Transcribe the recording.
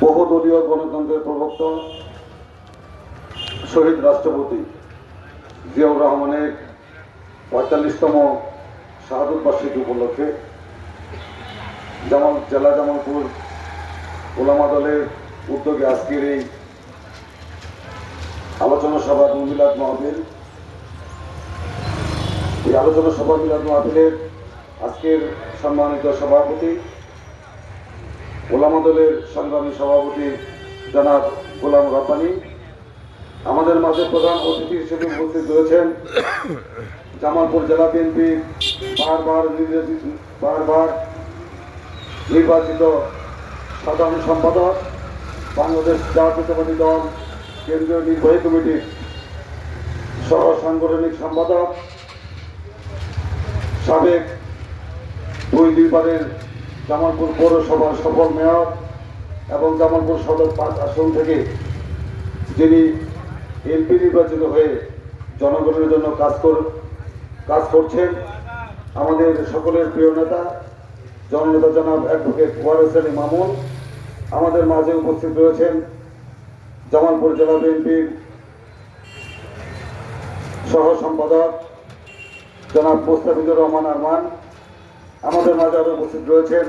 বহুদলীয় গণতন্ত্রের প্রবর্তক শহীদ রাষ্ট্রপতি জিয়াউর রহমানের ৪৫তম শাহাদত বার্ষিকী উপলক্ষে জেলা জামালপুর ওলামা দলের উদ্যোগে আজকের এই আলোচনা সভা মিলাদ মাহফিল, এই আলোচনা সভা মিলাদ মাহফিলের আজকের সম্মানিত সভাপতি ওলামা দলের সংগ্রামী সভাপতি জনাব গোলাম রব্বানী, আমাদের মাঝে প্রধান অতিথি হিসেবে উপস্থিত রয়েছেন জামালপুর জেলা বিএনপির বারবার নির্বাচিত সাধারণ সম্পাদক, বাংলাদেশ জাতীয়তাবাদী দল কেন্দ্রীয় নির্বাহী কমিটির সহ সাংগঠনিক সম্পাদক, সাবেক দুইবারের জামালপুর পৌরসভার সফল মেয়র এবং জামালপুর সদর ৫ আসন থেকে যিনি এমপি নির্বাচিত হয়ে জনগণের জন্য কাজ করছেন, আমাদের সকলের প্রিয় নেতা জননেতা জনাব অ্যাডভোকেট ওয়ারেস আলী মামুন। আমাদের মাঝে উপস্থিত রয়েছেন জামালপুর জেলা বিএনপির সহ সম্পাদক জনাব মোস্তাফিজুর রহমান আরমান। আমাদের মাঝে আরো উপস্থিত রয়েছেন